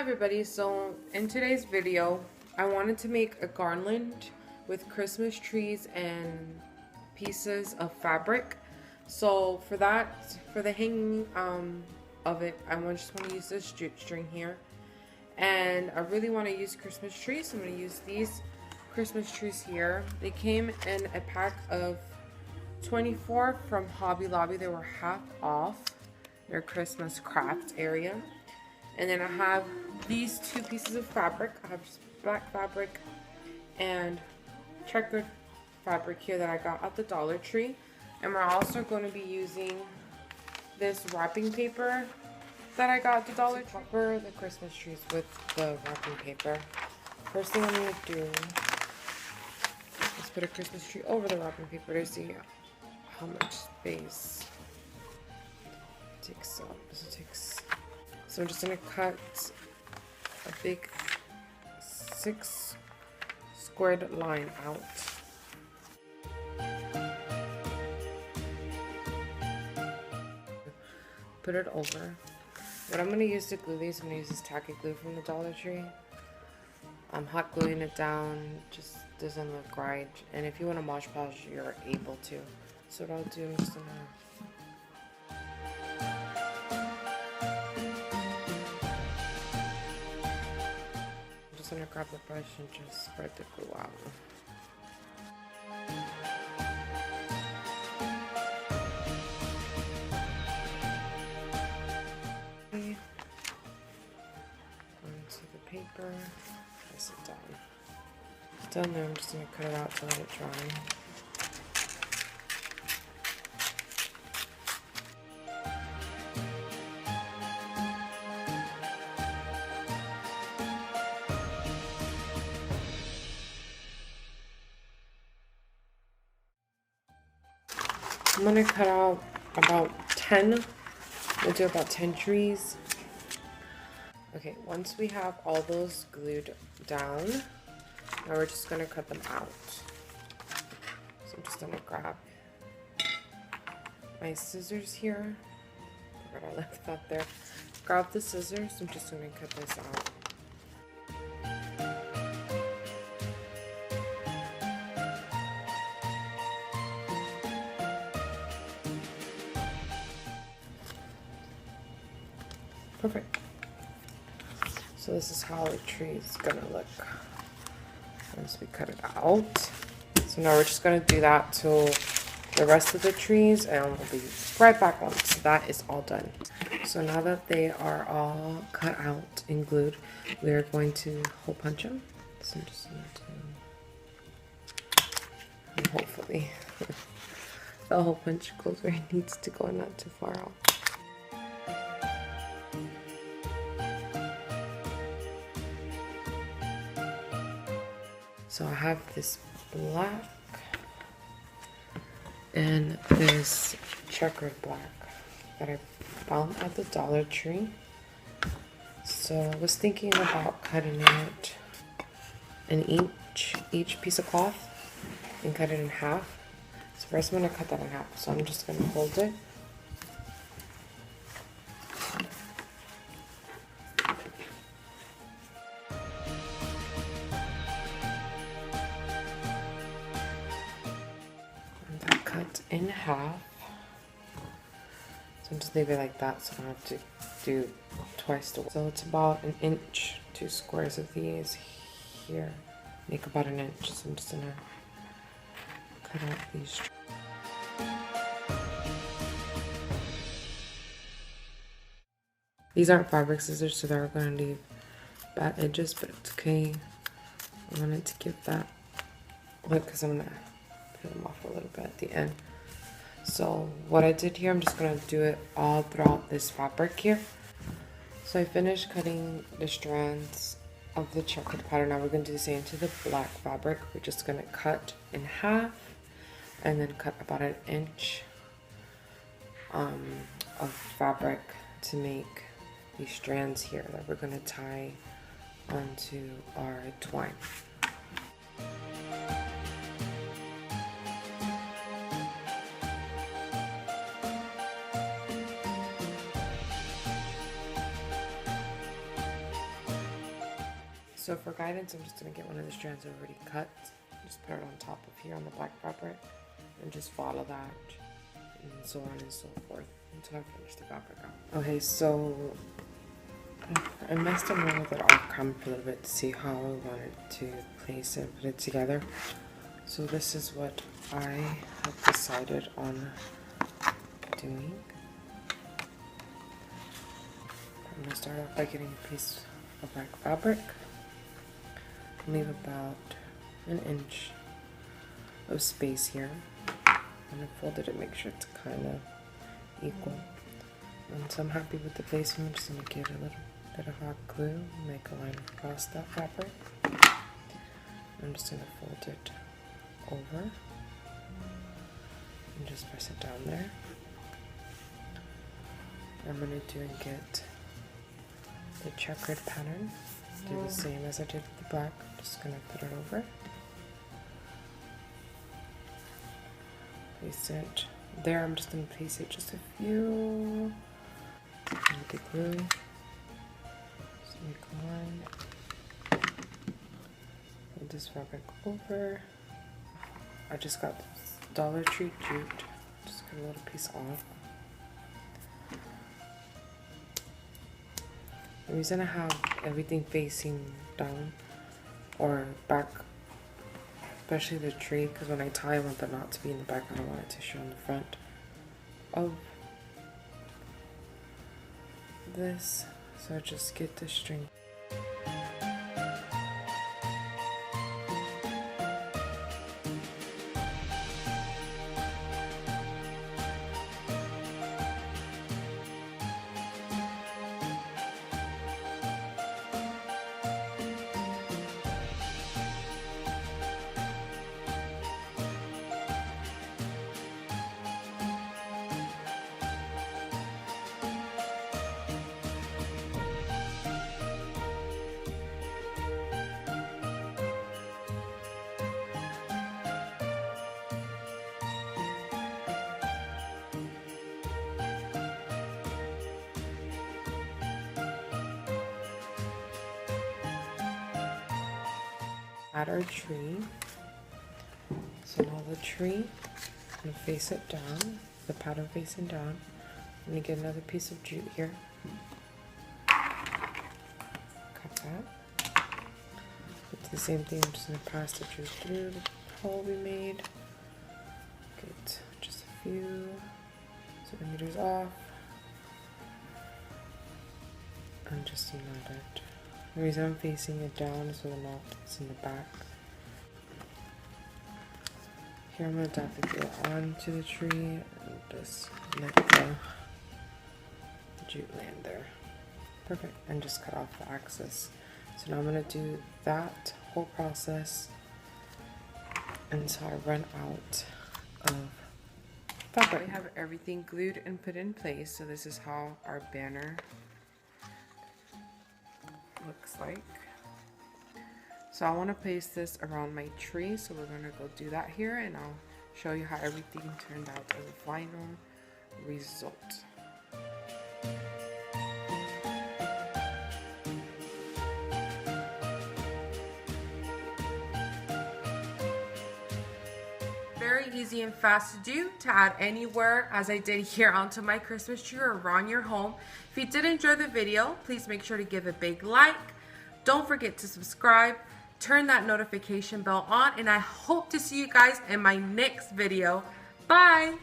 everybody, so in today's video I wanted to make a garland with Christmas trees and pieces of fabric. So for that, for the hanging of it, I just want to use this jute string here, and I really want to use Christmas trees, so I'm going to use these Christmas trees here. They came in a pack of 24 from Hobby Lobby. They were half off their Christmas craft area. And then I have these two pieces of fabric. I have black fabric and checkered fabric here that I got at the Dollar Tree. And we're also going to be using this wrapping paper that I got at the Dollar Tree. Cover the Christmas trees with the wrapping paper. First thing I'm going to do is put a Christmas tree over the wrapping paper to see how much space it takes up. So I'm just going to cut a big 6 squared line out. Put it over. What I'm going to use to glue these, I'm going to use this tacky glue from the Dollar Tree. I'm hot gluing it down, just doesn't look right. And if you want to Mod Podge, you're able to. So what I'll do, I'm just going to grab the brush and just spread the glue out. Okay. Onto the paper, press it down. It's done there, I'm just going to cut it out to let it dry. I'm going to cut out about 10. We'll do about 10 trees. Okay, once we have all those glued down, now we're just going to cut them out. So I'm just going to grab my scissors here. I forgot I left that there. Grab the scissors. I'm just going to cut this out. Perfect. So this is how the tree is gonna look once we cut it out. So now we're just gonna do that to the rest of the trees, and we'll be right back on. So that is all done. So now that they are all cut out and glued, we are going to hole punch them. So I'm just going to, and hopefully the hole punch goes where it needs to go, not too far out. So I have this black and this checkered black that I found at the Dollar Tree. So I was thinking about cutting it in each piece of cloth and cut it in half. So first I'm going to cut that in half. So I'm just going to hold it. In half, so I'm just leave it like that so I don't have to do twice the. So it's about 1 inch, 2 squares of these here make about 1 inch. So I'm just gonna cut out these. These aren't fabric scissors, so they're gonna leave bad edges, but it's okay. I wanted to give that look because I'm gonna peel them off a little bit at the end. So what I did here, I'm just going to do it all throughout this fabric here. So I finished cutting the strands of the checkered pattern. Now we're going to do the same to the black fabric. We're just going to cut in half and then cut about 1 inch of fabric to make these strands here that we're going to tie onto our twine. So for guidance, I'm just going to get one of the strands already cut. Just put it on top of here on the black fabric. And just follow that. And so on and so forth until I finish the fabric out. Okay, so I messed around with it off camera a little bit to see how I wanted to place it, put it together. So this is what I have decided on doing. I'm going to start off by getting a piece of black fabric. Leave about an inch of space here. And I folded it, make sure it's kind of equal. And so I'm happy with the placement. I'm just going to get a little bit of hot glue, make a line across that fabric. I'm just going to fold it over and just press it down there. I'm going to do and get the checkered pattern. Do the same as I did with the black. Just going to put it over. Place it there. I'm just going to place it just a few with the glue. Just make a line. Put this fabric over. I just got this Dollar Tree jute. Just cut a little piece off. The reason I have everything facing down or back, especially the tree, because when I tie, I want the knot to be in the back. I don't want it to show in the front of this. So I just get the string. At our tree. So now the tree, I'm going to face it down, the pattern facing down. I'm going to get another piece of jute here. Cut that. It's the same thing, I'm just going to pass the jute through the hole we made. Get just a few centimeters off. And just knot it. The reason I'm facing it down is so the knot is in the back. Here I'm going to tap the glue onto the tree and just let the jute land there. Perfect. And just cut off the axis. So now I'm going to do that whole process until I run out of fabric. I have everything glued and put in place. So this is how our banner looks like. So I want to place this around my tree, so we're going to go do that here, and I'll show you how everything turned out as a final result. Very easy and fast to do, to add anywhere as I did here onto my Christmas tree or around your home. If you did enjoy the video, please make sure to give a big like. Don't forget to subscribe, turn that notification bell on, and I hope to see you guys in my next video. Bye!